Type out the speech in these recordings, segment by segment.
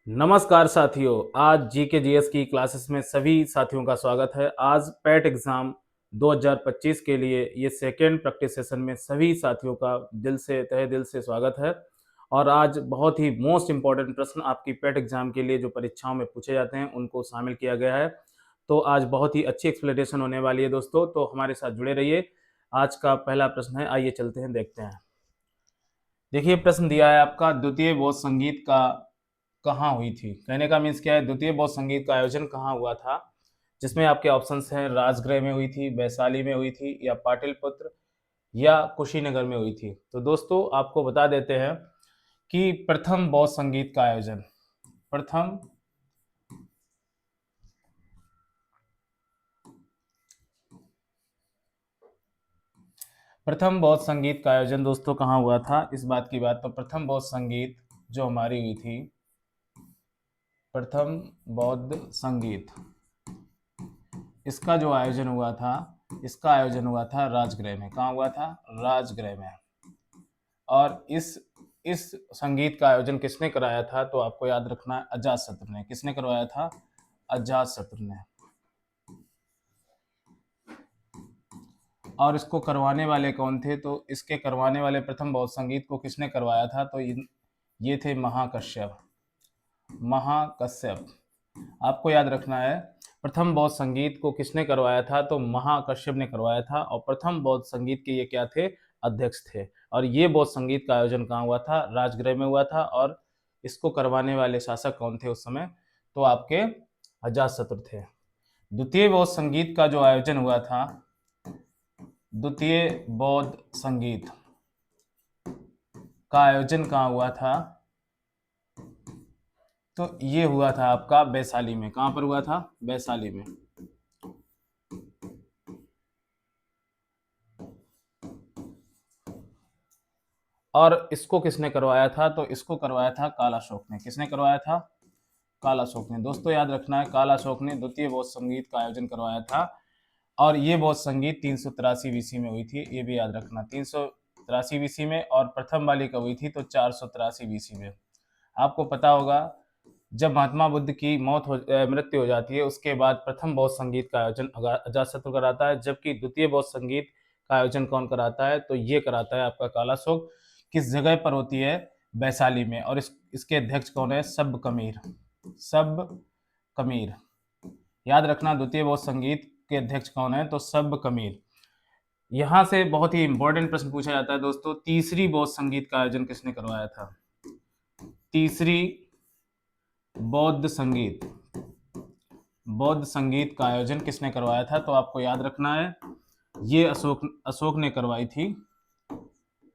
नमस्कार साथियों, आज जीके जीएस की क्लासेस में सभी साथियों का स्वागत है। आज पैट एग्जाम 2025 के लिए ये सेकेंड प्रैक्टिस सेशन में सभी साथियों का दिल से तहे दिल से स्वागत है। और आज बहुत ही मोस्ट इम्पॉर्टेंट प्रश्न आपकी पैट एग्जाम के लिए जो परीक्षाओं में पूछे जाते हैं उनको शामिल किया गया है। तो आज बहुत ही अच्छी एक्सप्लेनेशन होने वाली है दोस्तों, तो हमारे साथ जुड़े रहिए। आज का पहला प्रश्न है, आइए चलते हैं, देखते हैं। देखिए प्रश्न दिया है आपका, द्वितीय बोध संगीत का कहाँ हुई थी। कहने का मीन्स क्या है, द्वितीय बोध संगीत का आयोजन कहाँ हुआ था। जिसमें आपके ऑप्शंस हैं, राजगृह में हुई थी, वैशाली में हुई थी, या पाटलिपुत्र, या कुशीनगर में हुई थी। तो दोस्तों आपको बता देते हैं कि प्रथम बौद्ध संगीत का आयोजन प्रथम प्रथम बौद्ध संगीत का आयोजन दोस्तों कहाँ हुआ था। इस बात की बात, तो प्रथम बौद्ध संगीत जो हमारी हुई थी, प्रथम बौद्ध संगीत, इसका जो आयोजन हुआ था, इसका आयोजन हुआ था राजगृह में। कहाँ हुआ था? राजगृह में। और इस संगीत का आयोजन किसने कराया था? तो आपको याद रखना है, अजातशत्रु ने। किसने करवाया था? अजातशत्रु ने। और इसको करवाने वाले कौन थे? तो इसके करवाने वाले, प्रथम बौद्ध संगीत को किसने करवाया था? तो ये थे महाकश्यप। महाकश्यप, आपको याद रखना है, प्रथम बौद्ध संगीत को किसने करवाया था? तो महाकश्यप ने करवाया था। और प्रथम बौद्ध संगीत के ये क्या थे? अध्यक्ष थे। और ये बौद्ध संगीत का आयोजन कहाँ हुआ था? राजगृह में हुआ था। और इसको करवाने वाले शासक कौन थे उस समय? तो आपके अजातशत्रु थे। द्वितीय बौद्ध संगीत का जो आयोजन हुआ था, द्वितीय बौद्ध संगीत का आयोजन कहाँ हुआ था? तो ये हुआ था आपका वैशाली में। कहाँ पर हुआ था? वैशाली में। और इसको किसने करवाया था? तो इसको करवाया था कालाशोक ने। किसने करवाया था? कालाशोक ने। दोस्तों याद रखना है, कालाशोक ने द्वितीय बौद्ध संगीत का आयोजन करवाया था। और ये बौद्ध संगीत 383 बीसी में हुई थी, ये भी याद रखना, 383 बीसी में। और प्रथम वाली कब हुई थी? तो 483 बीसी में। आपको पता होगा, जब महात्मा बुद्ध की मृत्यु हो जाती है, उसके बाद प्रथम बौद्ध संगीत का आयोजन अजातशत्रु कराता है, जबकि द्वितीय बौद्ध संगीत का आयोजन कौन कराता है? तो ये कराता है आपका कालाशोक। किस जगह पर होती है? वैशाली में। और इसके अध्यक्ष कौन है? सब कमीर। सब कमीर, याद रखना, द्वितीय बौद्ध संगीत के अध्यक्ष कौन है? तो सब कमीर। यहां से बहुत ही इंपॉर्टेंट प्रश्न पूछा जाता है दोस्तों, तीसरी बौद्ध संगीत का आयोजन किसने करवाया था? तीसरी बौद्ध संगीत का आयोजन किसने करवाया था? तो आपको याद रखना है, ये अशोक ने करवाई थी,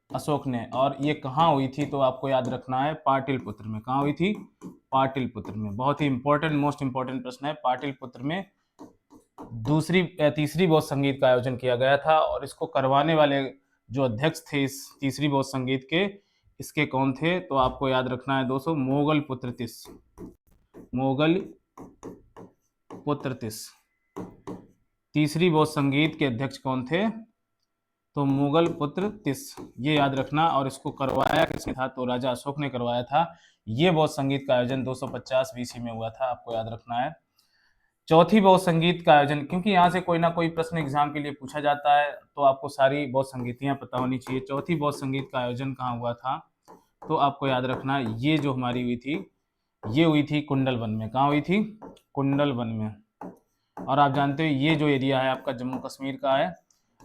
अशोक ने। और ये कहाँ हुई थी? तो आपको याद रखना है, पाटलिपुत्र में। कहाँ हुई थी? पाटलिपुत्र में। बहुत ही इंपॉर्टेंट, मोस्ट इंपॉर्टेंट प्रश्न है। पाटलिपुत्र में तीसरी बौद्ध संगीत का आयोजन किया गया था। और इसको करवाने वाले जो अध्यक्ष थे इस तीसरी बौद्ध संगीत के, इसके कौन थे? तो आपको याद रखना है दोस्तों, मोगल पुत्र तिस। मोगल पुत्र तिस। तीसरी बौद्ध संगीत के अध्यक्ष कौन थे? तो मुगल पुत्र तिस, ये याद रखना। और इसको करवाया किसने था? तो राजा अशोक ने करवाया था। ये बौद्ध संगीत का आयोजन 250 बीसी में हुआ था, आपको याद रखना है। चौथी बौद्ध संगीत का आयोजन, क्योंकि यहाँ से कोई ना कोई प्रश्न एग्जाम के लिए पूछा जाता है, तो आपको सारी बौद्ध संगीतियां पता होनी चाहिए। चौथी बौद्ध संगीत का आयोजन कहाँ हुआ था? तो आपको याद रखना, ये जो हमारी हुई थी, ये हुई थी कुंडलवन में। कहाँ हुई थी? कुंडलवन में। और आप जानते हो ये जो एरिया है आपका जम्मू कश्मीर का है।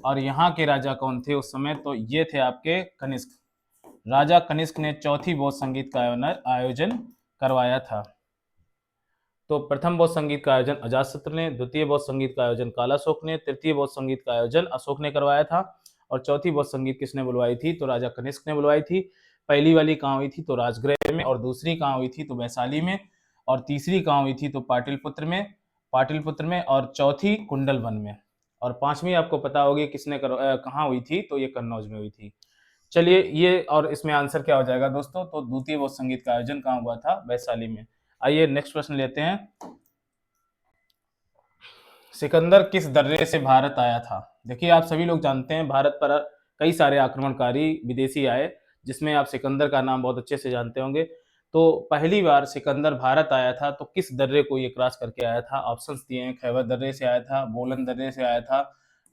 और यहाँ के राजा कौन थे उस समय? तो ये थे आपके कनिष्क। राजा कनिष्क ने चौथी बौद्ध संगीत का आयोजन करवाया था। तो प्रथम बौद्ध संगीत का आयोजन अजातशत्रु ने, द्वितीय बौद्ध संगीत का आयोजन कालाशोक ने, तृतीय बौद्ध संगीत का आयोजन अशोक ने करवाया था। और चौथी बौद्ध संगीत किसने बुलवाई थी? तो राजा कनिष्क ने बुलवाई थी। पहली वाली कहाँ हुई थी? तो राजगृह में। और दूसरी कहाँ हुई थी? तो वैशाली में। और तीसरी कहाँ हुई थी? तो पाटलिपुत्र में। और चौथी कुंडलवन में। और पांचवी आपको पता होगी किसने कहाँ हुई थी? तो ये कन्नौज में हुई थी। चलिए, ये और इसमें आंसर क्या हो जाएगा दोस्तों? तो द्वितीय बौद्ध संगीत का आयोजन कहाँ हुआ था? वैशाली में। आइए नेक्स्ट प्रश्न लेते हैं। सिकंदर किस दर्रे से भारत आया था? देखिए आप सभी लोग जानते हैं, भारत पर कई सारे आक्रमणकारी विदेशी आए, जिसमें आप सिकंदर का नाम बहुत अच्छे से जानते होंगे। तो पहली बार सिकंदर भारत आया था तो किस दर्रे को ये क्रॉस करके आया था? ऑप्शंस दिए हैं, खैबर दर्रे से आया था, बोलन दर्रे से आया था,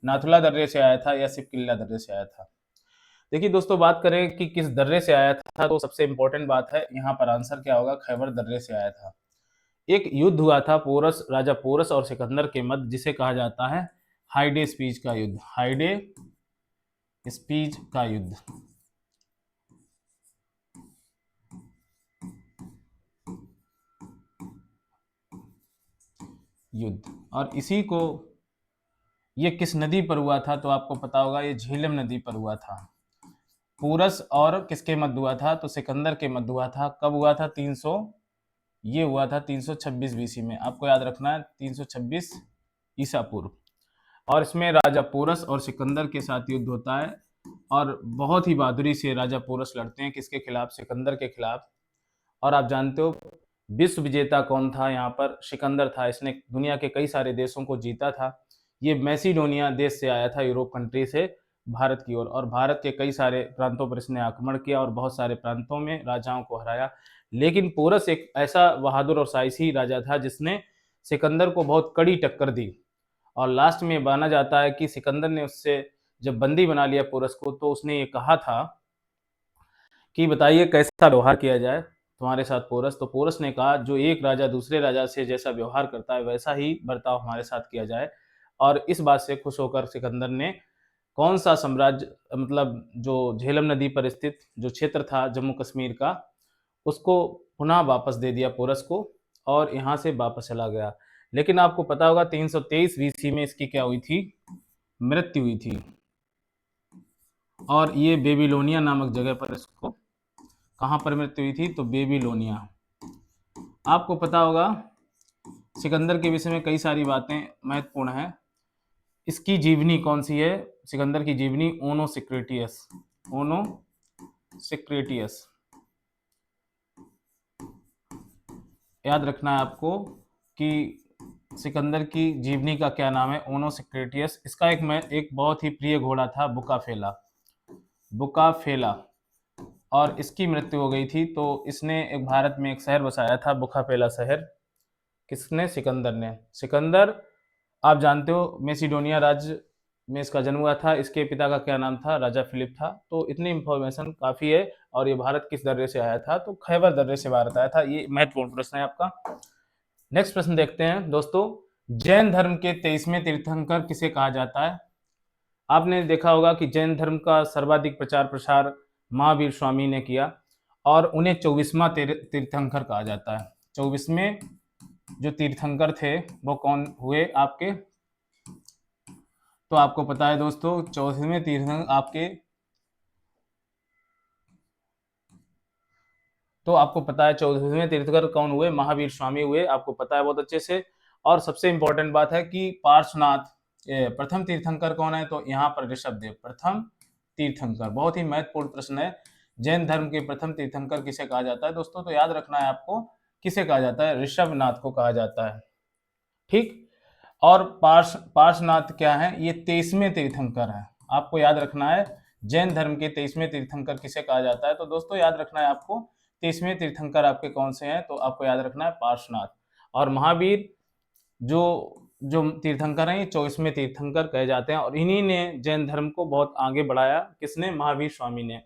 नाथुला दर्रे से आया था या सिपकिल्ला दर्रे से आया था। देखिए दोस्तों, बात करें कि किस दर्रे से आया था तो सबसे इंपॉर्टेंट बात है यहाँ पर आंसर क्या होगा, खैबर दर्रे से आया था। एक युद्ध हुआ था पोरस, राजा पोरस और सिकंदर के मध्य, जिसे कहा जाता है हाइडे स्पीच का युद्ध। हाइडे स्पीच का युद्ध। युद्ध और इसी को, ये किस नदी पर हुआ था तो आपको पता होगा, ये झेलम नदी पर हुआ था। पोरस और किसके मध्य हुआ था तो सिकंदर के मध्य हुआ था। कब हुआ था? 300, ये हुआ था 326 बीसी में। आपको याद रखना है 326 ईसा पूर्व। और इसमें राजा पोरस और सिकंदर के साथ युद्ध होता है और बहुत ही बहादुरी से राजा पोरस लड़ते हैं किसके खिलाफ? सिकंदर के खिलाफ। और आप जानते हो विश्व विजेता कौन था यहाँ पर? सिकंदर था। इसने दुनिया के कई सारे देशों को जीता था। ये मैसिडोनिया देश से आया था, यूरोप कंट्री से भारत की ओर, और भारत के कई सारे प्रांतों पर इसने आक्रमण किया और बहुत सारे प्रांतों में राजाओं को हराया। लेकिन पोरस एक ऐसा बहादुर और साहसी राजा था जिसने सिकंदर को बहुत कड़ी टक्कर दी। और लास्ट में माना जाता है कि सिकंदर ने उससे जब बंदी बना लिया पोरस को, तो उसने ये कहा था कि बताइए कैसा व्यवहार किया जाए तुम्हारे साथ पोरस। तो पोरस ने कहा जो एक राजा दूसरे राजा से जैसा व्यवहार करता है वैसा ही बर्ताव हमारे साथ किया जाए। और इस बात से खुश होकर सिकंदर ने कौन सा साम्राज्य, मतलब जो झेलम नदी पर स्थित जो क्षेत्र था जम्मू कश्मीर का, उसको पुनः वापस दे दिया पोरस को और यहाँ से वापस चला गया। लेकिन आपको पता होगा 323 बीसी में इसकी क्या हुई थी? मृत्यु हुई थी। और ये बेबीलोनिया नामक जगह पर इसको, कहाँ पर मृत्यु हुई थी? तो बेबीलोनिया। आपको पता होगा सिकंदर के विषय में कई सारी बातें महत्वपूर्ण हैं। इसकी जीवनी कौन सी है? सिकंदर की जीवनी ओनो सिक्रेटियस। ओनो सिक्रेटियस, याद रखना है आपको कि सिकंदर की जीवनी का क्या नाम है? ओनो सिक्रेटियस। इसका एक बहुत ही प्रिय घोड़ा था बुकाफेला। बुकाफेला। और इसकी मृत्यु हो गई थी। तो इसने एक भारत में एक शहर बसाया था बुकाफेला शहर। किसने? सिकंदर ने। सिकंदर आप जानते हो मैसिडोनिया राज्य में इसका जन्म हुआ था। इसके पिता का क्या नाम था? राजा फिलिप था। तो इतनी इंफॉर्मेशन काफ़ी है। और ये भारत किस दर्रे से आया था? तो खैबर दर्रे से भारत आया था। ये महत्वपूर्ण प्रश्न है आपका। नेक्स्ट प्रश्न देखते हैं दोस्तों, जैन धर्म के 23वें तीर्थंकर किसे कहा जाता है? आपने देखा होगा कि जैन धर्म का सर्वाधिक प्रचार प्रसार महावीर स्वामी ने किया और उन्हें 24वां तीर्थंकर कहा जाता है। 24वें जो तीर्थंकर थे वो कौन हुए आपके? तो आपको पता है दोस्तों 24वें तीर्थंकर आपके, तो आपको पता है 24वें तीर्थंकर कौन हुए? महावीर स्वामी हुए। आपको पता है बहुत अच्छे से। और सबसे इंपॉर्टेंट बात है कि पार्श्वनाथ प्रथम तीर्थंकर कौन है? तो यहाँ पर ऋषभदेव प्रथम तीर्थंकर। बहुत ही महत्वपूर्ण प्रश्न है। जैन धर्म के प्रथम तीर्थंकर किसे कहा जाता है दोस्तों? तो याद रखना है आपको, किसे कहा जाता है? ऋषभनाथ को कहा जाता है। ठीक। और पार्श्वनाथ क्या है? ये 23वें तीर्थंकर है। आपको याद रखना है जैन धर्म के 23वें तीर्थंकर किसे कहा जाता है? तो दोस्तों याद रखना है आपको 23वें तीर्थंकर आपके कौन से हैं? तो आपको याद रखना है पार्श्वनाथ। और महावीर जो जो तीर्थंकर हैं ये 24वें तीर्थंकर कहे जाते हैं। और इन्हीं ने जैन धर्म को बहुत आगे बढ़ाया। किसने? महावीर स्वामी ने।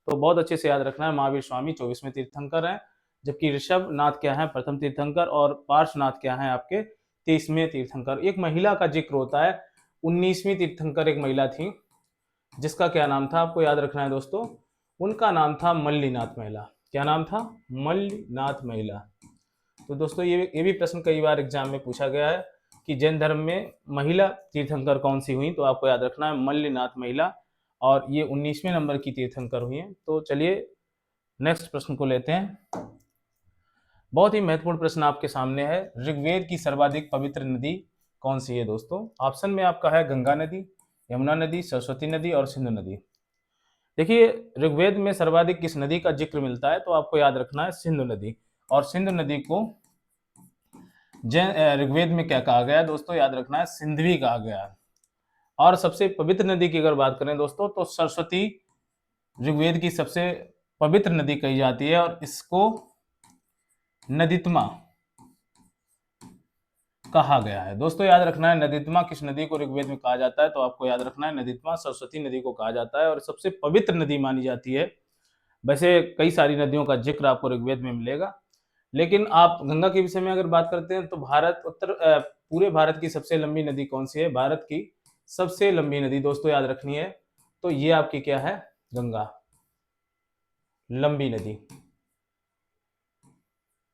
तो बहुत अच्छे से याद रखना है, महावीर स्वामी 24वें तीर्थंकर हैं, जबकि ऋषभनाथ क्या है? प्रथम तीर्थंकर। और पार्श्वनाथ क्या है? आपके 23वें तीर्थंकर। एक महिला का जिक्र होता है, 19वीं तीर्थंकर एक महिला थी जिसका क्या नाम था? आपको याद रखना है दोस्तों, उनका नाम था मल्लीनाथ महिला। क्या नाम था? मल्लीनाथ महिला। तो दोस्तों ये भी प्रश्न कई बार एग्जाम में पूछा गया है कि जैन धर्म में महिला तीर्थंकर कौन सी हुई? तो आपको याद रखना है मल्लीनाथ महिला। और ये 19वें नंबर की तीर्थंकर हुई हैं। तो चलिए नेक्स्ट प्रश्न को लेते हैं। बहुत ही महत्वपूर्ण प्रश्न आपके सामने है, ऋग्वेद की सर्वाधिक पवित्र नदी कौन सी है दोस्तों? ऑप्शन में आपका है गंगा नदी, यमुना नदी, सरस्वती नदी और सिंधु नदी। देखिए ऋग्वेद में सर्वाधिक किस नदी का जिक्र मिलता है? तो आपको याद रखना है सिंधु नदी। और सिंधु नदी को ऋग्वेद में क्या कहा गया है दोस्तों? याद रखना है सिंधवी कहा गया है। और सबसे पवित्र नदी की अगर बात करें दोस्तों तो सरस्वती ऋग्वेद की सबसे पवित्र नदी कही जाती है। और इसको नदीत्मा कहा गया है। दोस्तों याद रखना है, नदीत्मा किस नदी को ऋग्वेद में कहा जाता है, तो आपको याद रखना है नदीत्मा सरस्वती नदी को कहा जाता है और सबसे पवित्र नदी मानी जाती है। वैसे कई सारी नदियों का जिक्र आपको ऋग्वेद में मिलेगा, लेकिन आप गंगा के विषय में अगर बात करते हैं तो पूरे भारत की सबसे लंबी नदी कौन सी है? भारत की सबसे लंबी नदी दोस्तों याद रखनी है, तो ये आपकी क्या है? गंगा, लंबी नदी।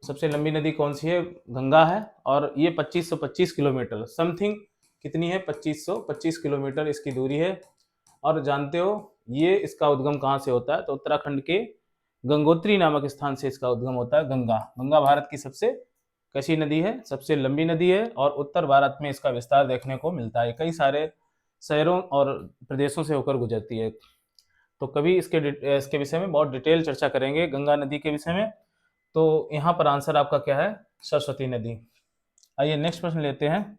सबसे लंबी नदी कौन सी है? गंगा है, और ये 2525 किलोमीटर समथिंग, कितनी है? 2525 किलोमीटर इसकी दूरी है। और जानते हो ये इसका उद्गम कहाँ से होता है? तो उत्तराखंड के गंगोत्री नामक स्थान से इसका उद्गम होता है। गंगा, गंगा भारत की सबसे कैसी नदी है? सबसे लंबी नदी है, और उत्तर भारत में इसका विस्तार देखने को मिलता है। कई सारे शहरों और प्रदेशों से होकर गुजरती है। तो कभी इसके विषय में बहुत डिटेल चर्चा करेंगे गंगा नदी के विषय में। तो यहाँ पर आंसर आपका क्या है? सरस्वती नदी। आइए नेक्स्ट प्रश्न लेते हैं।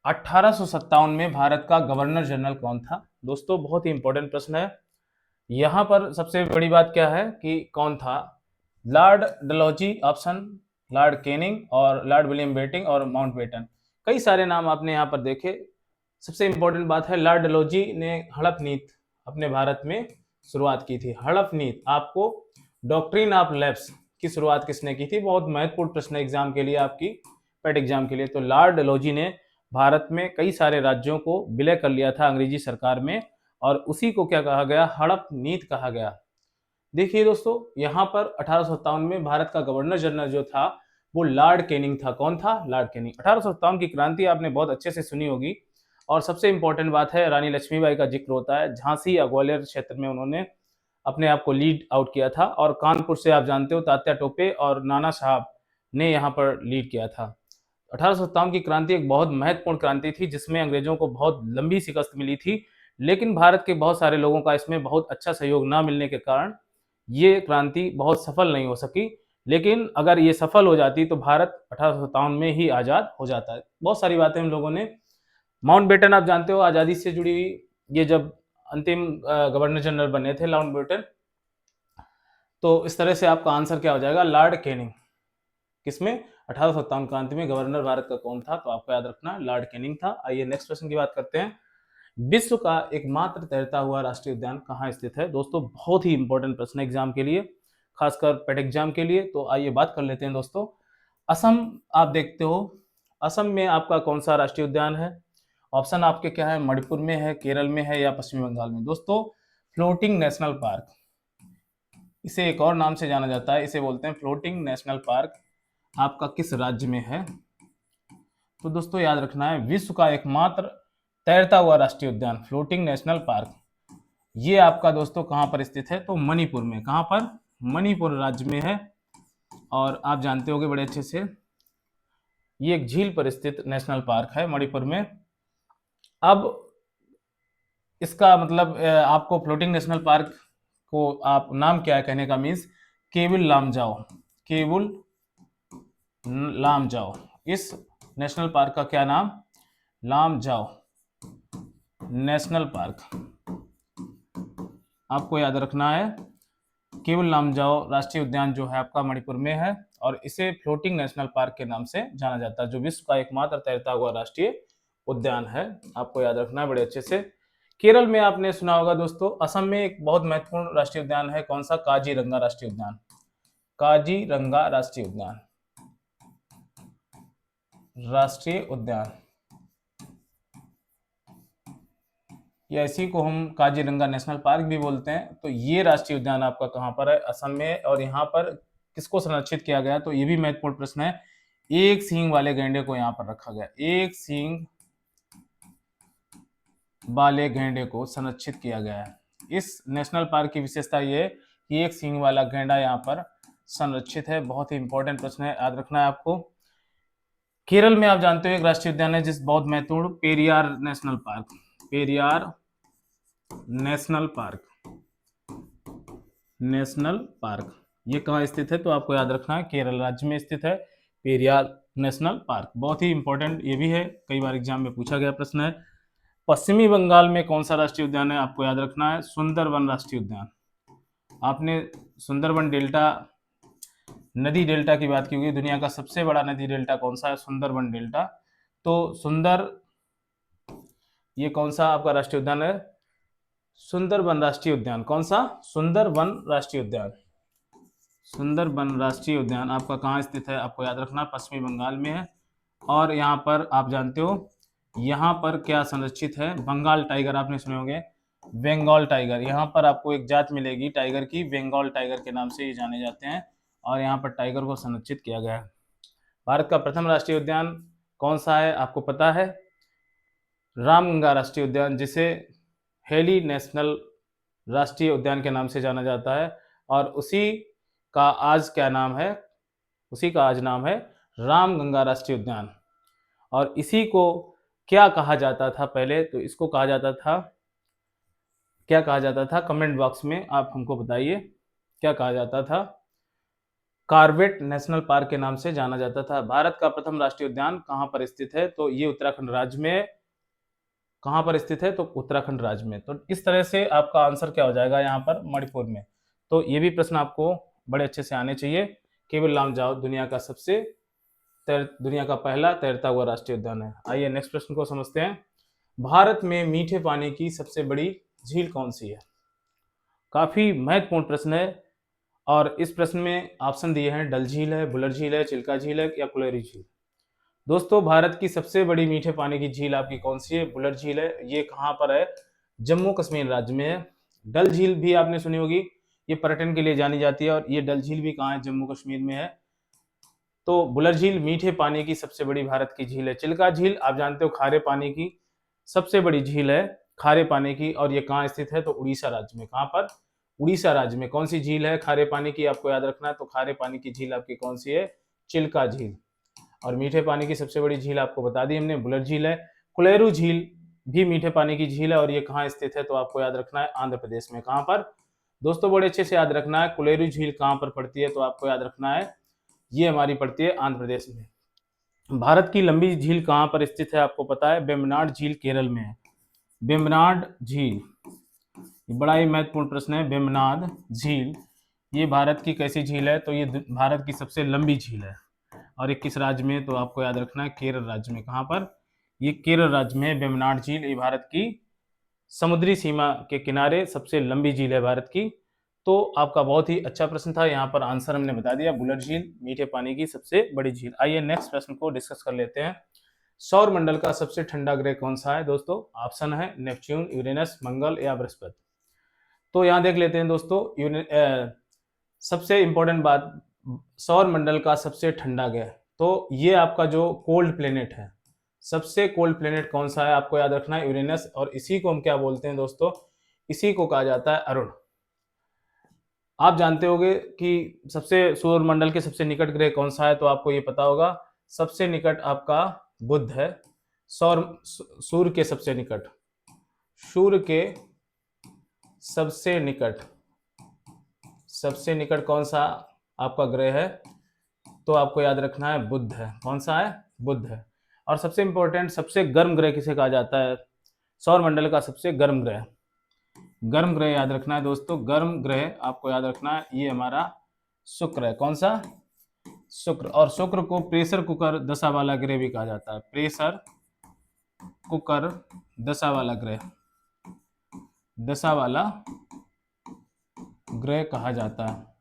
1857 में भारत का गवर्नर जनरल कौन था? दोस्तों बहुत ही इंपॉर्टेंट प्रश्न है। यहाँ पर सबसे बड़ी बात क्या है कि कौन था? Lord Dalhousie option, Lord Canning और लॉर्ड विलियम बेटिंग और माउंटबेटन। कई सारे नाम आपने यहाँ पर देखे। सबसे इंपॉर्टेंट बात है, लॉर्ड डलहौजी ने हड़प नीति अपने भारत में शुरुआत की थी। हड़प नीति, आपको डॉक्ट्रिन ऑफ लैप्स की शुरुआत किसने की थी? बहुत महत्वपूर्ण प्रश्न है एग्जाम के लिए, आपकी पेट एग्जाम के लिए। तो लॉर्ड डलहौजी ने भारत में कई सारे राज्यों को विलय कर लिया था अंग्रेजी सरकार में, और उसी को क्या कहा गया? हड़प नीति कहा गया। देखिए दोस्तों, यहाँ पर 1857 में भारत का गवर्नर जनरल जो था वो लॉर्ड कैनिंग था। कौन था? Lord Canning. 1857 की क्रांति आपने बहुत अच्छे से सुनी होगी, और सबसे इंपॉर्टेंट बात है रानी लक्ष्मीबाई का जिक्र होता है। झांसी या ग्वालियर क्षेत्र में उन्होंने अपने आप को लीड आउट किया था, और कानपुर से आप जानते हो तात्या टोपे और नाना साहब ने यहाँ पर लीड किया था। 1857 की क्रांति एक बहुत महत्वपूर्ण क्रांति थी, जिसमें अंग्रेजों को बहुत लंबी शिकस्त मिली थी, लेकिन भारत के बहुत सारे लोगों का इसमें बहुत अच्छा सहयोग ना मिलने के कारण ये क्रांति बहुत सफल नहीं हो सकी। लेकिन अगर ये सफल हो जाती तो भारत 1857 में ही आज़ाद हो जाता है। बहुत सारी बातें हम लोगों ने, माउंटबेटन आप जानते हो आज़ादी से जुड़ी हुई, ये जब अंतिम गवर्नर जनरल बने थे माउंटबेटन, तो इस तरह से आपका आंसर क्या हो जाएगा? Lord Canning. किसमें? 1857 क्रांति में गवर्नर भारत का कौन था? तो आपको याद रखना लॉर्ड कैनिंग था। आइए नेक्स्ट प्रश्न की बात करते हैं। विश्व का एकमात्र तैरता हुआ राष्ट्रीय उद्यान कहाँ स्थित है? दोस्तों बहुत ही इंपॉर्टेंट प्रश्न है एग्जाम के लिए, खासकर पेट एग्जाम के लिए। तो आइए बात कर लेते हैं दोस्तों। असम आप देखते हो, असम में आपका कौन सा राष्ट्रीय उद्यान है? ऑप्शन आपके क्या है? मणिपुर में है, केरल में है, या पश्चिम बंगाल में? दोस्तों फ्लोटिंग नेशनल पार्क, इसे एक और नाम से जाना जाता है, इसे बोलते हैं फ्लोटिंग नेशनल पार्क। आपका किस राज्य में है? तो दोस्तों याद रखना है, विश्व का एकमात्र तैरता हुआ राष्ट्रीय उद्यान फ्लोटिंग नेशनल पार्क, ये आपका दोस्तों कहां पर स्थित है? तो मणिपुर में। कहां पर? मणिपुर राज्य में है। और आप जानते होंगे बड़े अच्छे से, ये एक झील पर स्थित नेशनल पार्क है मणिपुर में। अब इसका मतलब आपको फ्लोटिंग नेशनल पार्क को आप नाम क्या है कहने का मीन्स? केवुल लामजाओ, केवुल लामजाओ। इस नेशनल पार्क का क्या नाम? Lamjao national park. आपको याद रखना है, केवल लामजाओ राष्ट्रीय उद्यान जो है आपका मणिपुर में है, और इसे फ्लोटिंग नेशनल पार्क के नाम से जाना जाता है, जो विश्व का एकमात्र तैरता हुआ राष्ट्रीय उद्यान है। आपको याद रखना है बड़े अच्छे से। केरल में आपने सुना होगा दोस्तों, असम में एक बहुत महत्वपूर्ण राष्ट्रीय उद्यान है। कौन सा? काजीरंगा राष्ट्रीय उद्यान। काजीरंगा राष्ट्रीय उद्यान, राष्ट्रीय उद्यान, या इसी को हम काजीरंगा नेशनल पार्क भी बोलते हैं। तो ये राष्ट्रीय उद्यान आपका कहाँ पर है? असम में। और यहाँ पर किसको संरक्षित किया गया? तो ये भी महत्वपूर्ण प्रश्न है। एक सींग वाले गैंडे को यहाँ पर रखा गया, एक सींग वाले गैंडे को संरक्षित किया गया है। इस नेशनल पार्क की विशेषता ये है कि एक सींग वाला गैंडा यहाँ पर संरक्षित है। बहुत ही इंपॉर्टेंट प्रश्न है, याद रखना है आपको। केरल में आप जानते हो एक राष्ट्रीय उद्यान है जिस बहुत महत्वपूर्ण, Periyar national park, Periyar national park, national park ये कहाँ स्थित है? तो आपको याद रखना है केरल राज्य में स्थित है पेरियार नेशनल पार्क। बहुत ही इंपॉर्टेंट ये भी है, कई बार एग्जाम में पूछा गया प्रश्न है। पश्चिमी बंगाल में कौन सा राष्ट्रीय उद्यान है? आपको याद रखना है सुंदरवन राष्ट्रीय उद्यान। आपने सुंदरवन डेल्टा नदी डेल्टा की बात की होगी, दुनिया का सबसे बड़ा नदी डेल्टा कौन सा है? सुंदरबन डेल्टा। तो ये कौन सा आपका राष्ट्रीय उद्यान है? सुंदरबन राष्ट्रीय उद्यान। कौन सा? सुंदरबन राष्ट्रीय उद्यान। सुंदरबन राष्ट्रीय उद्यान आपका कहाँ स्थित है? आपको याद रखना, पश्चिमी बंगाल में है। और यहाँ पर आप जानते हो यहाँ पर क्या संरक्षित है? बंगाल टाइगर आपने सुने होंगे, बंगाल टाइगर। यहाँ पर आपको एक जात मिलेगी टाइगर की, बंगाल टाइगर के नाम से ये जाने जाते हैं, और यहाँ पर टाइगर को संरक्षित किया गया है। भारत का प्रथम राष्ट्रीय उद्यान कौन सा है? आपको पता है, रामगंगा राष्ट्रीय उद्यान, जिसे हेली नेशनल राष्ट्रीय उद्यान के नाम से जाना जाता है। और उसी का आज क्या नाम है? उसी का आज नाम है रामगंगा राष्ट्रीय उद्यान। और इसी को क्या कहा जाता था पहले? तो इसको कहा जाता था, क्या कहा जाता था? कमेंट बॉक्स में आप हमको बताइए, क्या कहा जाता था? कॉर्बेट नेशनल पार्क के नाम से जाना जाता था। भारत का प्रथम राष्ट्रीय उद्यान कहाँ पर स्थित है? तो ये उत्तराखंड राज्य में। कहाँ पर स्थित है? तो उत्तराखंड राज्य में। तो इस तरह से आपका आंसर क्या हो जाएगा यहाँ पर? मणिपुर में। तो ये भी प्रश्न आपको बड़े अच्छे से आने चाहिए। केवल लामजाओ दुनिया का पहला तैरता हुआ राष्ट्रीय उद्यान है। आइए नेक्स्ट प्रश्न को समझते हैं। भारत में मीठे पानी की सबसे बड़ी झील कौन सी है? काफी महत्वपूर्ण प्रश्न है, और इस प्रश्न में ऑप्शन दिए हैं, डल झील है, बुलर झील है, चिल्का झील है, या कुलेरी झील। दोस्तों, भारत की सबसे बड़ी मीठे पानी की झील आपकी कौन सी है? बुलर झील है। ये कहाँ पर है? जम्मू कश्मीर राज्य में है। डल झील भी आपने सुनी होगी, ये पर्यटन के लिए जानी जाती है, और ये डल झील भी कहाँ है? जम्मू कश्मीर में है। तो बुलर झील मीठे पानी की सबसे बड़ी भारत की झील है। चिल्का झील आप जानते हो खारे पानी की सबसे बड़ी झील है, खारे पानी की, और ये कहाँ स्थित है? तो उड़ीसा राज्य में। कहाँ पर? उड़ीसा राज्य में। कौन सी झील है खारे पानी की? आपको याद रखना है। तो खारे पानी की झील आपकी कौन सी है? चिल्का झील। और मीठे पानी की सबसे बड़ी झील आपको बता दी हमने, बुलर झील है। कुलेरू झील भी मीठे पानी की झील है, और ये कहाँ स्थित है? तो आपको याद रखना है, आंध्र प्रदेश में। कहाँ पर? दोस्तों बड़े अच्छे से याद रखना है, कुलेरू झील कहाँ पर पड़ती है? तो आपको याद रखना है, ये हमारी पड़ती है आंध्र प्रदेश में। भारत की लंबी झील कहाँ पर स्थित है? आपको पता है, वेम्बनाड झील केरल में है। वेम्बनाड झील, बड़ा ही महत्वपूर्ण प्रश्न है। वेम्बनाड झील ये भारत की कैसी झील है? तो ये भारत की सबसे लंबी झील है, और ये किस राज्य में? तो आपको याद रखना है, केरल राज्य में। कहाँ पर? ये केरल राज्य में वेम्बनाड झील। ये भारत की समुद्री सीमा के किनारे सबसे लंबी झील है भारत की। तो आपका बहुत ही अच्छा प्रश्न था, यहाँ पर आंसर हमने बता दिया, बुलर झील मीठे पानी की सबसे बड़ी झील। आइए नेक्स्ट प्रश्न को डिस्कस कर लेते हैं। सौर मंडल का सबसे ठंडा ग्रह कौन सा है? दोस्तों ऑप्शन है नेपच्यून, यूरेनस, मंगल या बृहस्पति। तो यहाँ देख लेते हैं दोस्तों, सबसे इंपॉर्टेंट बात, सौर मंडल का सबसे ठंडा ग्रह, तो ये आपका जो कोल्ड प्लेनेट है, सबसे कोल्ड प्लेनेट कौन सा है? आपको याद रखना है, यूरेनस। और इसी को हम क्या बोलते हैं दोस्तों? इसी को कहा जाता है अरुण। आप जानते होंगे कि सबसे सौर मंडल के सबसे निकट ग्रह कौन सा है? तो आपको ये पता होगा, सबसे निकट आपका बुध है। सूर्य के सबसे निकट, सूर्य के सबसे निकट कौन सा आपका ग्रह है? तो आपको याद रखना है, बुध है। कौन सा है? बुध है। और सबसे इंपॉर्टेंट, सबसे गर्म ग्रह किसे कहा जाता है? सौर मंडल का सबसे गर्म ग्रह, गर्म ग्रह याद रखना है दोस्तों, गर्म ग्रह आपको याद रखना है, ये हमारा शुक्र है। कौन सा? शुक्र। और शुक्र को प्रेशर कुकर दशा वाला ग्रह भी कहा जाता है, प्रेशर कुकर दशा वाला ग्रह, दशा वाला ग्रह कहा जाता है।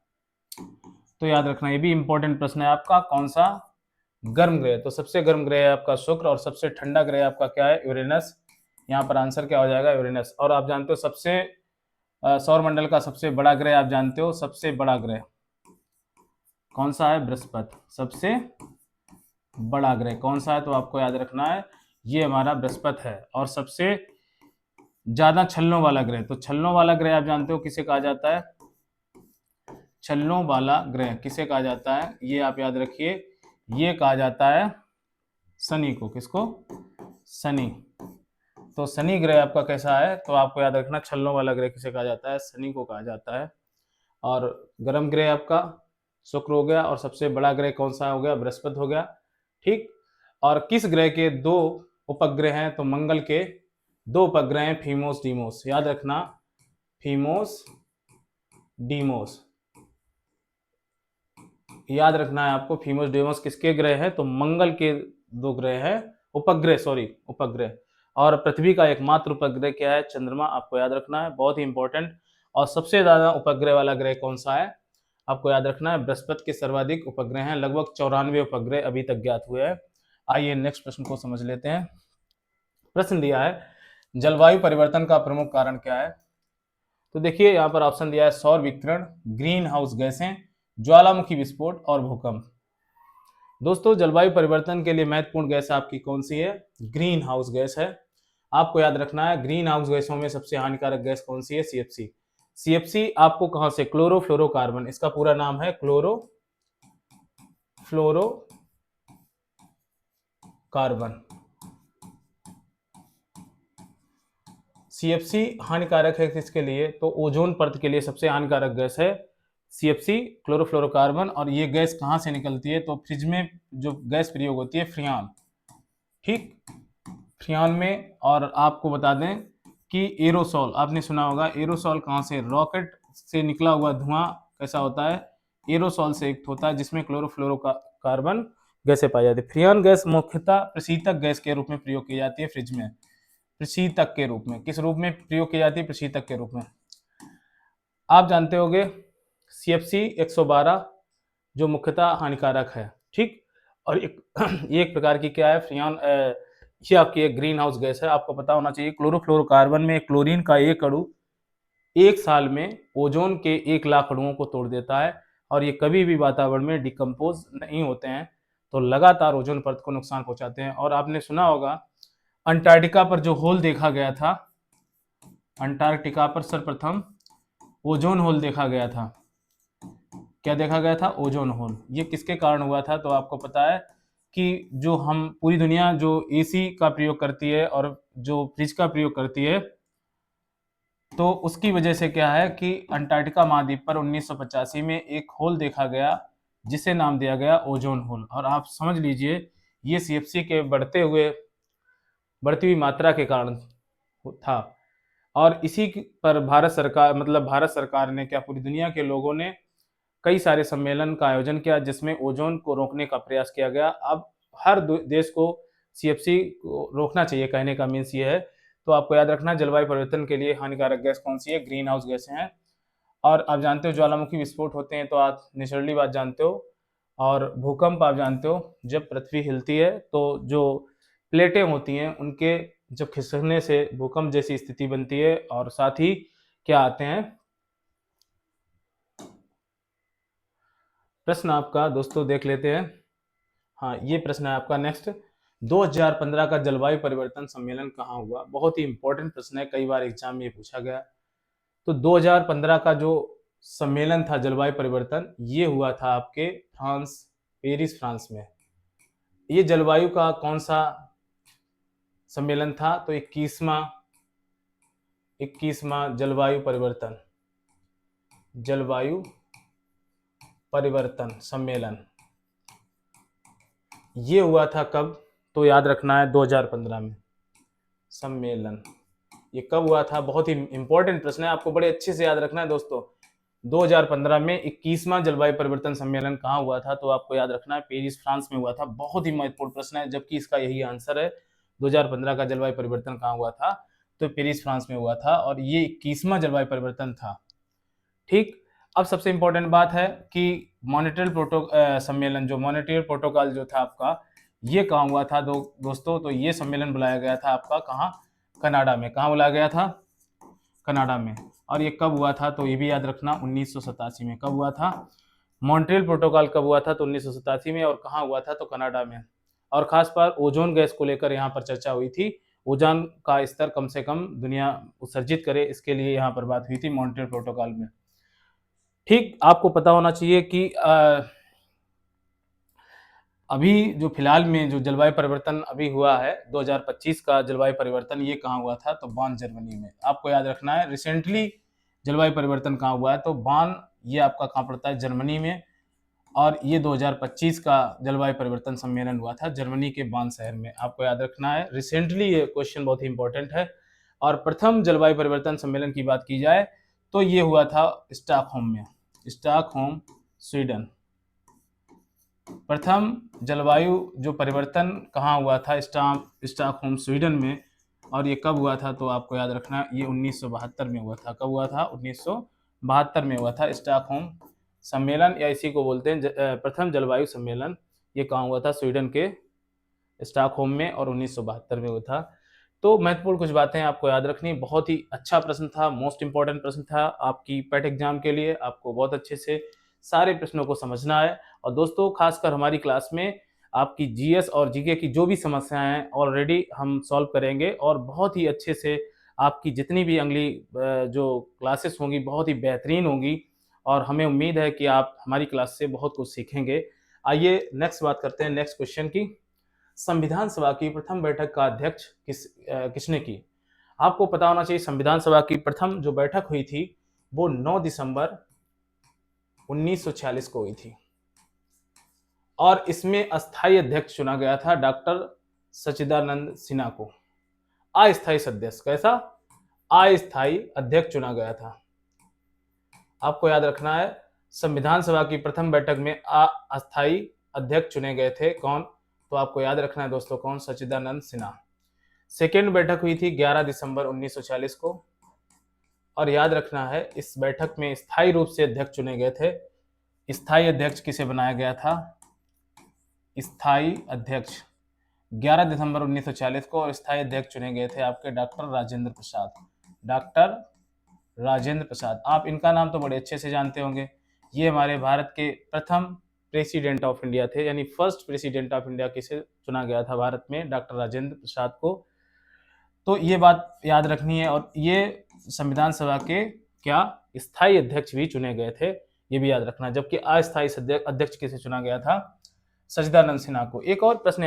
तो याद रखना, ये भी इंपॉर्टेंट प्रश्न है आपका, कौन सा? गर्म ग्रह। तो सबसे गर्म ग्रह है आपका शुक्र, और सबसे ठंडा ग्रह आपका क्या है? यूरेनस। यहाँ पर आंसर क्या हो जाएगा? यूरेनस। और आप जानते हो सबसे सौर मंडल का सबसे बड़ा ग्रह, आप जानते हो सबसे बड़ा ग्रह कौन सा है? बृहस्पति। सबसे बड़ा ग्रह कौन सा है? तो आपको याद रखना है, ये हमारा बृहस्पति है। और सबसे ज्यादा छल्लों वाला ग्रह, तो छल्लों वाला ग्रह आप जानते हो किसे कहा जाता है? छल्लों वाला ग्रह किसे कहा जाता है? ये आप याद रखिए, ये कहा जाता है शनि को। किसको? शनि। तो शनि ग्रह आपका कैसा है? तो आपको याद रखना, छल्लों वाला ग्रह किसे कहा जाता है? शनि को कहा जाता है। और गर्म ग्रह आपका शुक्र हो गया, और सबसे बड़ा ग्रह कौन सा हो गया? बृहस्पति हो गया। ठीक। और किस ग्रह के दो उपग्रह हैं? तो मंगल के दो उपग्रह हैं, फीमोस डीमोस। याद रखना, फीमोस डीमोस। याद रखना है आपको, फीमोस डेमोस किसके ग्रह हैं, तो मंगल के 2 ग्रह हैं, उपग्रह, सॉरी उपग्रह। और पृथ्वी का एकमात्र उपग्रह क्या है, चंद्रमा, आपको याद रखना है, बहुत ही इंपॉर्टेंट। और सबसे ज्यादा उपग्रह वाला ग्रह कौन सा है, आपको याद रखना है, बृहस्पति के सर्वाधिक उपग्रह हैं, लगभग 94 उपग्रह अभी तक ज्ञात हुए हैं। आइए नेक्स्ट प्रश्न को समझ लेते हैं। प्रश्न दिया है, जलवायु परिवर्तन का प्रमुख कारण क्या है। तो देखिए यहाँ पर ऑप्शन दिया है, सौर विकिरण, ग्रीन हाउस गैसें, ज्वालामुखी विस्फोट और भूकंप। दोस्तों जलवायु परिवर्तन के लिए महत्वपूर्ण गैस आपकी कौन सी है, ग्रीन हाउस गैस है। आपको याद रखना है ग्रीन हाउस गैसों में सबसे हानिकारक गैस कौन सी है, सीएफसी। सीएफसी आपको कहां से, क्लोरोफ्लोरोकार्बन, इसका पूरा नाम है क्लोरोफ्लोरोकार्बन। सीएफसी हानिकारक है किसके लिए, तो ओजोन परत के लिए सबसे हानिकारक गैस है सीएफसी, क्लोरोफ्लोरोकार्बन। और ये गैस कहां से निकलती है, तो फ्रिज में जो गैस प्रयोग होती है, फ्रियान, ठीक, फ्रियान में। और आपको बता दें कि एरोसॉल, आपने सुना होगा, एरोसॉल कहां से, रॉकेट से निकला हुआ धुआं कैसा होता है, एरोसॉल से युक्त होता है, जिसमें क्लोरोफ्लोरोकार्बन गैसें पाई जाती है। फ्रियान गैस मुख्यतः प्रशीतक गैस के रूप में प्रयोग की जाती है फ्रिज में, प्रशीतक के रूप में, किस रूप में प्रयोग की जाती है, प्रशीतक के रूप में। आप जानते होंगे सीएफसी 112 जो मुख्यतः हानिकारक है, ठीक। और ये एक प्रकार की क्या है, फ्रियान, ये आपकी एक ग्रीन हाउस गैस है। आपको पता होना चाहिए क्लोरोफ्लोरोकार्बन में क्लोरीन का एक अणु एक साल में ओजोन के 1 लाख अणुओं को तोड़ देता है, और ये कभी भी वातावरण में डिकम्पोज नहीं होते हैं, तो लगातार ओजोन परत को नुकसान पहुंचाते हैं। और आपने सुना होगा अंटार्कटिका पर जो होल देखा गया था, अंटार्कटिका पर सर्वप्रथम ओजोन होल देखा गया था। क्या देखा गया था, ओजोन होल। ये किसके कारण हुआ था, तो आपको पता है कि जो हम पूरी दुनिया जो एसी का प्रयोग करती है और जो फ्रिज का प्रयोग करती है, तो उसकी वजह से क्या है कि अंटार्कटिका महाद्वीप पर 1985 में एक होल देखा गया जिसे नाम दिया गया ओजोन होल। और आप समझ लीजिए ये सीएफसी के बढ़ती हुई मात्रा के कारण था। और इसी पर भारत सरकार, मतलब भारत सरकार ने क्या, पूरी दुनिया के लोगों ने कई सारे सम्मेलन का आयोजन किया जिसमें ओजोन को रोकने का प्रयास किया गया। अब हर देश को सीएफसी को रोकना चाहिए, कहने का मीन्स ये है। तो आपको याद रखना जलवायु परिवर्तन के लिए हानिकारक गैस कौन सी है, ग्रीन हाउस गैसें हैं। और आप जानते हो ज्वालामुखी विस्फोट होते हैं, तो आप नेचुरली बात जानते हो। और भूकंप आप जानते हो, जब पृथ्वी हिलती है तो जो प्लेटें होती हैं उनके जब खिसकने से भूकंप जैसी स्थिति बनती है। और साथ ही क्या आते हैं, प्रश्न आपका दोस्तों देख लेते हैं। हाँ ये प्रश्न है आपका नेक्स्ट, 2015 का जलवायु परिवर्तन सम्मेलन कहाँ हुआ। बहुत ही इंपॉर्टेंट प्रश्न है, कई बार एग्जाम में ये पूछा गया। तो 2015 का जो सम्मेलन था जलवायु परिवर्तन, ये हुआ था आपके फ्रांस, पेरिस फ्रांस में। ये जलवायु का कौन सा सम्मेलन था, तो 21वां जलवायु परिवर्तन सम्मेलन। ये हुआ था कब, तो याद रखना है 2015 में सम्मेलन। ये कब हुआ था, बहुत ही इंपॉर्टेंट प्रश्न है, आपको बड़े अच्छे से याद रखना है दोस्तों। 2015 में 21वां जलवायु परिवर्तन सम्मेलन कहाँ हुआ था, तो आपको याद रखना है पेरिस फ्रांस में हुआ था। बहुत ही महत्वपूर्ण प्रश्न है, जबकि इसका यही आंसर है। 2015 का जलवायु परिवर्तन कहाँ हुआ था, तो पेरिस फ्रांस में हुआ था, और ये 21वां जलवायु परिवर्तन था, ठीक। अब सबसे इंपॉर्टेंट बात है कि मॉनिट्रियल सम्मेलन, जो मॉनिट्रियल प्रोटोकॉल जो था आपका, ये कहाँ हुआ था दोस्तों, तो ये सम्मेलन बुलाया गया था आपका कहाँ, कनाडा में। कहाँ बुलाया गया था, कनाडा में। और ये कब हुआ था, तो ये भी याद रखना 1987 में। कब हुआ था, मॉन्ट्रियल प्रोटोकॉल कब हुआ था, तो 1987 में। और कहाँ हुआ था, तो कनाडा में। और खास पर ओजोन गैस को लेकर यहाँ पर चर्चा हुई थी, ओजोन का स्तर कम से कम दुनिया उत्सर्जित करे, इसके लिए यहाँ पर बात हुई थी मॉन्ट्रियल प्रोटोकॉल में, ठीक। आपको पता होना चाहिए कि अभी जो फिलहाल में जो जलवायु परिवर्तन अभी हुआ है 2025 का जलवायु परिवर्तन, ये कहाँ हुआ था, तो बॉन जर्मनी में। आपको याद रखना है रिसेंटली जलवायु परिवर्तन कहाँ हुआ है, तो बॉन ये आपका कहाँ पड़ता है, जर्मनी में। और ये 2025 का जलवायु परिवर्तन सम्मेलन हुआ था जर्मनी के बॉन शहर में। आपको याद रखना है रिसेंटली, ये क्वेश्चन बहुत ही इंपॉर्टेंट है। और प्रथम जलवायु परिवर्तन सम्मेलन की बात की जाए तो ये हुआ था स्टॉकहोम में, स्टॉकहोम स्वीडन। प्रथम जलवायु जो परिवर्तन कहाँ हुआ था? स्टॉकहोम स्वीडन में। और ये कब हुआ था? तो आपको याद रखना ये 1972 में हुआ था। कब हुआ था? 1972 में हुआ था स्टॉकहोम सम्मेलन, या इसी को बोलते हैं प्रथम जलवायु सम्मेलन। ये कहाँ हुआ था? स्वीडन के स्टॉकहोम में, और 1972 में हुआ था। तो महत्वपूर्ण कुछ बातें आपको याद रखनी। बहुत ही अच्छा प्रश्न था, मोस्ट इंपॉर्टेंट प्रश्न था आपकी पेट एग्जाम के लिए। आपको बहुत अच्छे से सारे प्रश्नों को समझना है। और दोस्तों, खासकर हमारी क्लास में आपकी जीएस और जीके की जो भी समस्याएं हैं ऑलरेडी हम सॉल्व करेंगे, और बहुत ही अच्छे से आपकी जितनी भी अगली जो क्लासेस होंगी बहुत ही बेहतरीन होंगी, और हमें उम्मीद है कि आप हमारी क्लास से बहुत कुछ सीखेंगे। आइए नेक्स्ट बात करते हैं, नेक्स्ट क्वेश्चन की। संविधान सभा की प्रथम बैठक का अध्यक्ष किसने की? आपको पता होना चाहिए संविधान सभा की प्रथम जो बैठक हुई थी वो 9 दिसंबर 1946 को हुई थी, और इसमें अस्थायी अध्यक्ष चुना गया था डॉक्टर सच्चिदानंद सिन्हा को। अस्थायी सदस्य, कैसा? अस्थायी अध्यक्ष चुना गया था। आपको याद रखना है संविधान सभा की प्रथम बैठक में अस्थायी अध्यक्ष चुने गए थे कौन? तो आपको याद रखना है दोस्तों, कौन? सच्चिदानंद सिन्हा। सेकेंड बैठक हुई थी 11 दिसंबर 1940 को, और याद रखना है इस बैठक में स्थायी रूप से अध्यक्ष चुने गए थे। स्थायी अध्यक्ष किसे बनाया गया था? स्थायी अध्यक्ष 11 दिसंबर 1940 को, और स्थायी अध्यक्ष चुने गए थे आपके डॉक्टर राजेंद्र प्रसाद। डॉक्टर राजेंद्र प्रसाद, आप इनका नाम तो बड़े अच्छे से जानते होंगे। ये हमारे भारत के प्रथम प्रेसिडेंट ऑफ इंडिया थे, यानी फर्स्ट प्रेसिडेंट ऑफ इंडिया किसे चुना गया था भारत में? डॉक्टर राजेंद्र प्रसाद को। तो ये बात याद रखनी है। और ये संविधान सभा के क्या स्थायी अध्यक्ष भी चुने गए थे, ये भी याद रखना। जबकि अस्थायी अध्यक्ष किसे चुना गया था? सच्चिदानंद सिन्हा को। एक और प्रश्न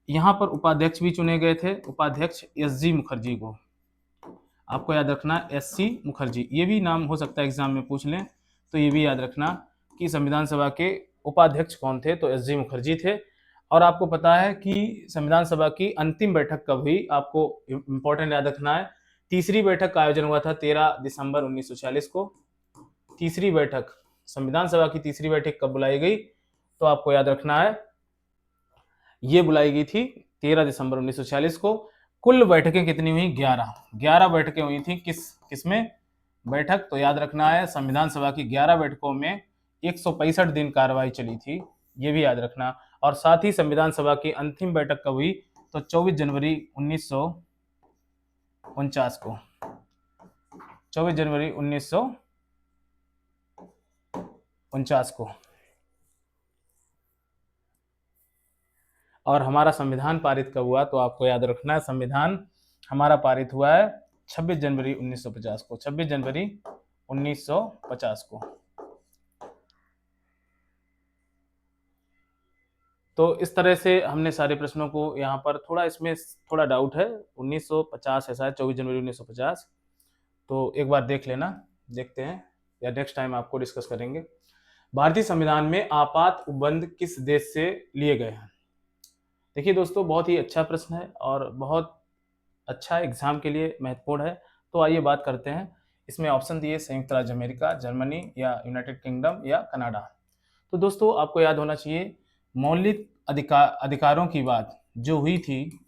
यहाँ पर उपाध्यक्ष भी चुने गए थे। उपाध्यक्ष एसजी मुखर्जी को। आपको याद रखना एससी मुखर्जी, ये भी नाम हो सकता है एग्जाम में पूछ लें, तो ये भी याद रखना कि संविधान सभा के उपाध्यक्ष कौन थे? तो एसजी मुखर्जी थे। और आपको पता है कि संविधान सभा की अंतिम बैठक कब हुई? आपको इंपॉर्टेंट याद रखना है। तीसरी बैठक का आयोजन हुआ था 13 दिसंबर 1940 को। तीसरी बैठक, संविधान सभा की तीसरी बैठक कब बुलाई गई? तो आपको याद रखना है ये बुलाई गई थी 13 दिसंबर 1940 को। कुल बैठकें कितनी हुई? 11 बैठकें हुई थी। किसमें बैठक? तो याद रखना है संविधान सभा की 11 बैठकों में 165 दिन कार्रवाई चली थी, ये भी याद रखना। और साथ ही संविधान सभा की अंतिम बैठक कब हुई? तो 24 जनवरी 1949 को। 24 जनवरी 1949 को। और हमारा संविधान पारित कब हुआ? तो आपको याद रखना है संविधान हमारा पारित हुआ है 26 जनवरी 1950 को। 26 जनवरी 1950 को। तो इस तरह से हमने सारे प्रश्नों को यहाँ पर, थोड़ा इसमें थोड़ा डाउट है, 1950 है शायद, 24 जनवरी 1950। तो एक बार देख लेना, देखते हैं, या नेक्स्ट टाइम आपको डिस्कस करेंगे। भारतीय संविधान में आपात उपबंध किस देश से लिए गए हैं? देखिए दोस्तों, बहुत ही अच्छा प्रश्न है और बहुत अच्छा एग्जाम के लिए महत्वपूर्ण है। तो आइए बात करते हैं। इसमें ऑप्शन दिए संयुक्त राज्य अमेरिका, जर्मनी, या यूनाइटेड किंगडम, या कनाडा। तो दोस्तों आपको याद होना चाहिए मौलिक अधिकारों की बात जो हुई थी,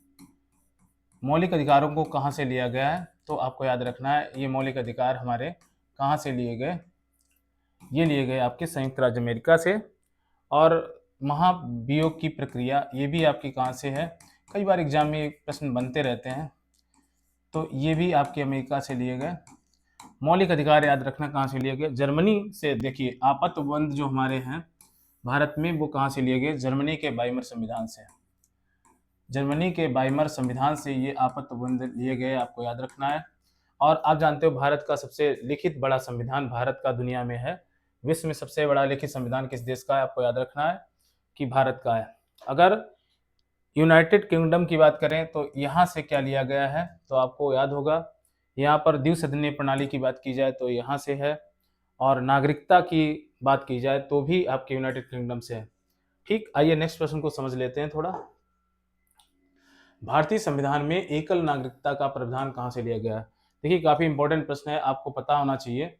मौलिक अधिकारों को कहाँ से लिया गया है? तो आपको याद रखना है ये मौलिक अधिकार हमारे कहाँ से लिए गए? ये लिए गए आपके संयुक्त राज्य अमेरिका से। और महाभियोग की प्रक्रिया ये भी आपकी कहाँ से है? कई बार एग्जाम में प्रश्न बनते रहते हैं, तो ये भी आपके अमेरिका से लिए गए। मौलिक अधिकार याद रखना कहाँ से लिए गए? जर्मनी से। देखिए आपात उपबंध जो हमारे हैं भारत में वो कहाँ से लिए गए? जर्मनी के वाइमर संविधान से। जर्मनी के वाइमर संविधान से ये आपात उपबंध लिए गए, आपको याद रखना है। और आप जानते हो भारत का सबसे लिखित बड़ा संविधान भारत का दुनिया में है। विश्व में सबसे बड़ा लिखित संविधान किस देश का है? आपको याद रखना है कि भारत का है। अगर यूनाइटेड किंगडम की बात करें तो यहाँ से क्या लिया गया है? तो आपको याद होगा यहाँ पर द्विसदनीय प्रणाली की बात की जाए तो यहाँ से है, और नागरिकता की बात की जाए तो भी आपके यूनाइटेड किंगडम से है। ठीक, आइए नेक्स्ट प्रश्न को समझ लेते हैं थोड़ा। भारतीय संविधान में एकल नागरिकता का प्रावधान कहाँ से लिया गया? देखिए काफी इंपॉर्टेंट प्रश्न है, आपको पता होना चाहिए।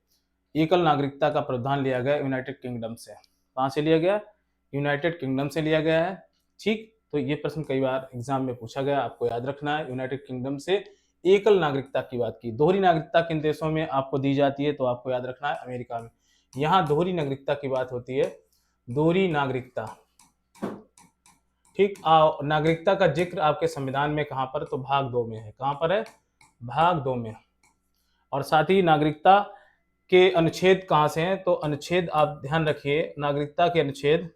एकल नागरिकता का प्रावधान लिया गया यूनाइटेड किंगडम से। कहाँ से लिया गया? यूनाइटेड किंगडम से लिया गया है। ठीक, तो ये प्रश्न कई बार एग्जाम में पूछा गया, आपको याद रखना है। यूनाइटेड किंगडम से एकल नागरिकता की बात की। दोहरी नागरिकता किन देशों में आपको दी जाती है, तो आपको याद रखना है अमेरिका में। यहाँ दोहरी नागरिकता की बात होती है, दोहरी नागरिकता। ठीक, नागरिकता का जिक्र आपके संविधान में कहाँ पर, तो भाग 2 में है। कहाँ पर है, भाग 2 में। और साथ ही नागरिकता के अनुच्छेद कहाँ से हैं, तो अनुच्छेद आप ध्यान रखिए, नागरिकता के अनुच्छेद,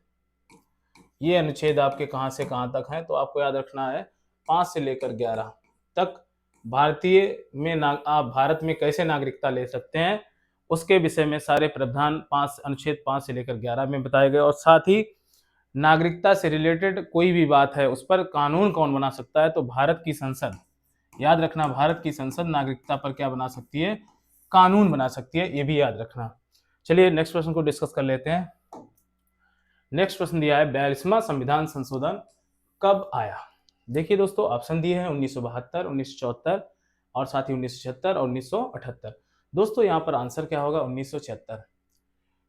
ये अनुच्छेद आपके कहाँ से कहाँ तक हैं, तो आपको याद रखना है 5 से लेकर 11 तक। भारतीय में आप भारत में कैसे नागरिकता ले सकते हैं, उसके विषय में सारे प्रावधान अनुच्छेद 5 से लेकर 11 में बताए गए। और साथ ही नागरिकता से रिलेटेड कोई भी बात है, उस पर कानून कौन बना सकता है, तो भारत की संसद। याद रखना, भारत की संसद नागरिकता पर क्या बना सकती है, कानून बना सकती है, ये भी याद रखना। चलिए नेक्स्ट प्रश्न को डिस्कस कर लेते हैं। नेक्स्ट प्रश्न दिया है, 42वां संविधान संशोधन कब आया। देखिए दोस्तों, ऑप्शन दिए हैं 1972, 1974 और साथ ही 1976 और 1978। दोस्तों यहाँ पर आंसर क्या होगा, 1976।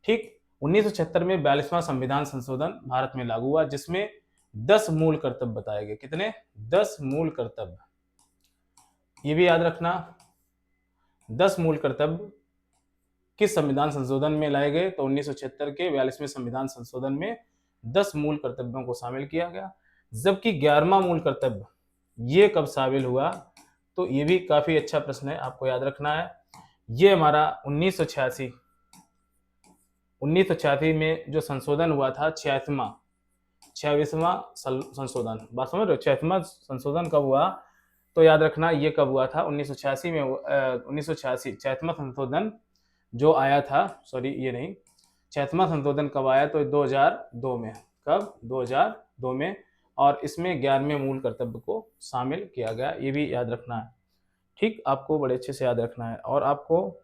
ठीक, 1976 में 42वां संविधान संशोधन भारत में लागू हुआ, जिसमें 10 मूल कर्तव्य बताए गए। कितने, 10 मूल कर्तव्य, ये भी याद रखना। 10 मूल कर्तव्य किस संविधान संशोधन में लाए गए, तो 1976 के 42वें संविधान संशोधन में 10 मूल कर्तव्यों को शामिल किया गया। जबकि 11वां मूल कर्तव्य ये कब शामिल हुआ, तो ये भी काफी अच्छा प्रश्न है, आपको याद रखना है। ये हमारा 1986 में जो संशोधन हुआ था, 26वां संशोधन, बात समझ रहे हो, 26वां संशोधन कब हुआ, तो याद रखना ये कब हुआ था, 1986 में। 1986 26वां संशोधन जो आया था, सॉरी ये नहीं, 26वां संशोधन कब आया, तो 2002 में। कब, 2002 में। और इसमें 11वें मूल कर्तव्य को शामिल किया गया, ये भी याद रखना है। ठीक, आपको बड़े अच्छे से याद रखना है। और आपको,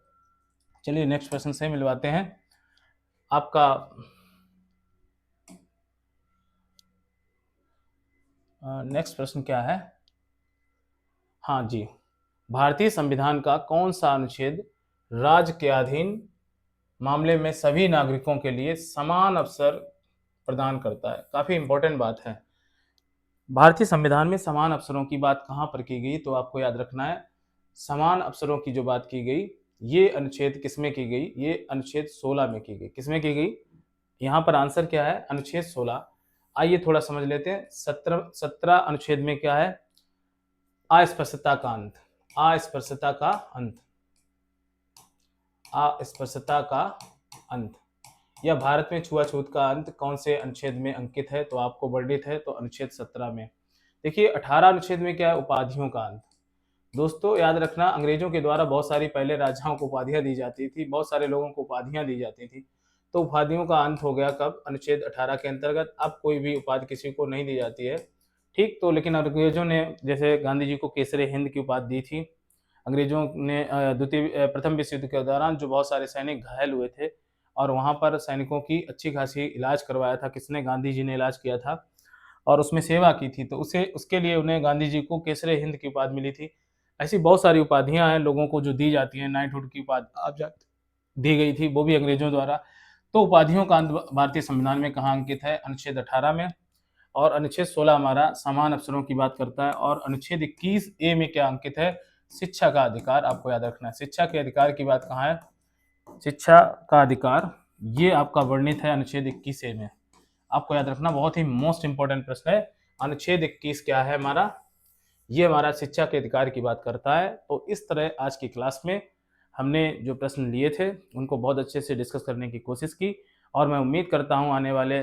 चलिए नेक्स्ट प्रश्न से मिलवाते हैं। आपका नेक्स्ट प्रश्न क्या है, हाँ जी, भारतीय संविधान का कौन सा अनुच्छेद राज्य के अधीन मामले में सभी नागरिकों के लिए समान अवसर प्रदान करता है। काफी इंपॉर्टेंट बात है। भारतीय संविधान में समान अवसरों की बात कहां पर की गई, तो आपको याद रखना है, समान अवसरों की जो बात की गई, ये अनुच्छेद किसमें की गई, ये अनुच्छेद 16 में की गई। किसमें की गई, यहाँ पर आंसर क्या है, अनुच्छेद 16। आइए थोड़ा समझ लेते हैं। 17 अनुच्छेद में क्या है, अस्पृश्यता का अंत, अस्पृश्यता का अंत, अस्पृश्यता का अंत, या भारत में छुआछूत का अंत कौन से अनुच्छेद में अंकित है, तो आपको वर्णित है, तो अनुच्छेद 17 में। देखिए 18 अनुच्छेद में क्या है, उपाधियों का अंत। दोस्तों याद रखना, अंग्रेजों के द्वारा बहुत सारी पहले राजाओं को उपाधियां दी जाती थी, बहुत सारे लोगों को उपाधियां दी जाती थी, तो उपाधियों का अंत हो गया कब, अनुच्छेद 18 के अंतर्गत। अब कोई भी उपाधि किसी को नहीं दी जाती है। ठीक, तो लेकिन अंग्रेजों ने जैसे गांधी जी को केसरे हिंद की उपाधि दी थी। अंग्रेजों ने प्रथम विश्व युद्ध के दौरान जो बहुत सारे सैनिक घायल हुए थे, और वहाँ पर सैनिकों की अच्छी खासी इलाज करवाया था, किसने, गांधी जी ने इलाज किया था और उसमें सेवा की थी, तो उसके लिए उन्हें गांधी जी को केसरे हिंद की उपाधि मिली थी। ऐसी बहुत सारी उपाधियां हैं लोगों को जो दी जाती हैं, नाइटहुड की उपाधि आप दी गई थी, वो भी अंग्रेजों द्वारा। तो उपाधियों का अंत भारतीय संविधान में कहाँ अंकित है, अनुच्छेद 18 में। और अनुच्छेद 16 हमारा समान अवसरों की बात करता है। और अनुच्छेद 21A में क्या अंकित है, शिक्षा का अधिकार। आपको याद रखना है, शिक्षा के अधिकार की बात कहाँ है, शिक्षा का अधिकार ये आपका वर्णित है अनुच्छेद 21A में। आपको याद रखना, बहुत ही मोस्ट इंपॉर्टेंट प्रश्न है। अनुच्छेद 21 क्या है हमारा, ये हमारा शिक्षा के अधिकार की बात करता है। तो इस तरह आज की क्लास में हमने जो प्रश्न लिए थे उनको बहुत अच्छे से डिस्कस करने की कोशिश की, और मैं उम्मीद करता हूँ आने वाले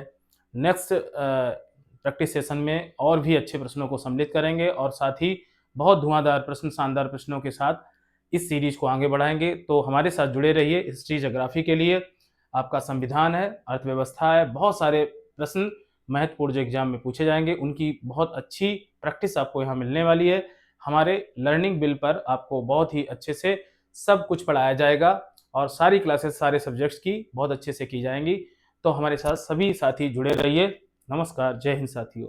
नेक्स्ट प्रैक्टिस सेशन में और भी अच्छे प्रश्नों को सम्मिलित करेंगे, और साथ ही बहुत धुआंधार प्रश्न, शानदार प्रश्नों के साथ इस सीरीज को आगे बढ़ाएंगे। तो हमारे साथ जुड़े रहिए। हिस्ट्री, ज्योग्राफी के लिए आपका संविधान है, अर्थव्यवस्था है, बहुत सारे प्रश्न महत्वपूर्ण जो एग्जाम में पूछे जाएंगे, उनकी बहुत अच्छी प्रैक्टिस आपको यहाँ मिलने वाली है। हमारे लर्निंग बिल पर आपको बहुत ही अच्छे से सब कुछ पढ़ाया जाएगा, और सारी क्लासेस सारे सब्जेक्ट्स की बहुत अच्छे से की जाएंगी। तो हमारे साथ सभी साथी जुड़े रहिए। नमस्कार, जय हिंद साथियों।